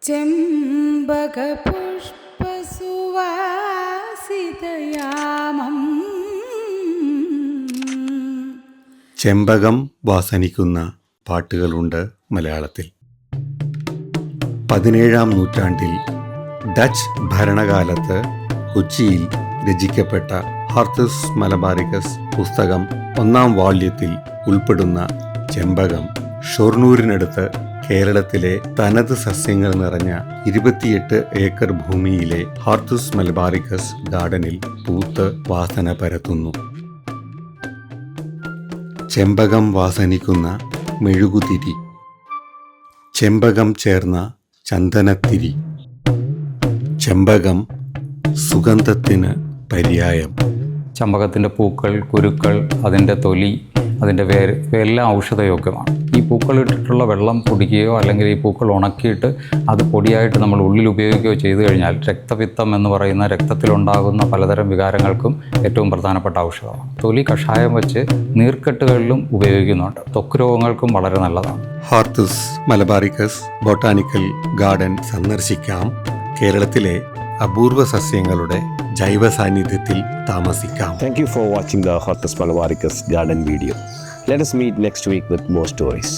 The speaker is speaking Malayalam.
ചെമ്പകപുഷ്പസുവാസിതയാമം ചെമ്പകം വാസനിക്കുന്ന പാട്ടുകളുണ്ട് മലയാളത്തിൽ. 17-ാം നൂറ്റാണ്ടിൽ ഡച്ച് ഭരണകാലത്ത് കൊച്ചിയിൽ രചിക്കപ്പെട്ട ഹാർത്തസ് മലബാറിക്കസ് പുസ്തകം 1-ാം വാള്യത്തിൽ ഉൾപ്പെടുന്ന ചെമ്പകം ഷൊർണൂരിനടുത്ത് കേരളത്തിലെ തനത് സസ്യങ്ങൾ നിറഞ്ഞ 28 ഏക്കർ ഭൂമിയിലെ ഹാർത്തസ് മലബാറിക്കസ് ഗാർഡനിൽ പൂത്ത് വാസന പരത്തുന്നു. ചെമ്പകം വാസനിക്കുന്ന മെഴുകുതിരി, ചെമ്പകം ചേർന്ന ചന്ദനത്തിരി. ചെമ്പകം സുഗന്ധത്തിന് പര്യായം. ചമ്പകത്തിൻ്റെ പൂക്കൾ, കുരുക്കൾ, അതിൻ്റെ തൊലി, അതിൻ്റെ വേര് ഇവയെല്ലാം ഔഷധയോഗ്യമാണ്. ഈ പൂക്കളിട്ടിട്ടുള്ള വെള്ളം കുടിക്കുകയോ അല്ലെങ്കിൽ ഈ പൂക്കൾ ഉണക്കിയിട്ട് അത് പൊടിയായിട്ട് നമ്മൾ ഉള്ളിൽ ഉപയോഗിക്കുകയോ ചെയ്തു കഴിഞ്ഞാൽ രക്തപിത്തം എന്ന് പറയുന്ന രക്തത്തിലുണ്ടാകുന്ന പലതരം വികാരങ്ങൾക്കും ഏറ്റവും പ്രധാനപ്പെട്ട ഔഷധമാണ്. തൊലി കഷായം വെച്ച് നീർക്കെട്ടുകളിലും ഉപയോഗിക്കുന്നുണ്ട്. ത്വക്ക് രോഗങ്ങൾക്കും വളരെ നല്ലതാണ്. ഹാർത്തസ് മലബാറിക്കസ് ബൊട്ടാനിക്കൽ ഗാർഡൻ സന്ദർശിക്കാം. കേരളത്തിലെ അപൂർവ സസ്യങ്ങളുടെ ജൈവ സാന്നിധ്യത്തിൽ താമസിക്കാം. Thank you for watching the Hortus Malabaricus garden video. Let us meet next week with more stories.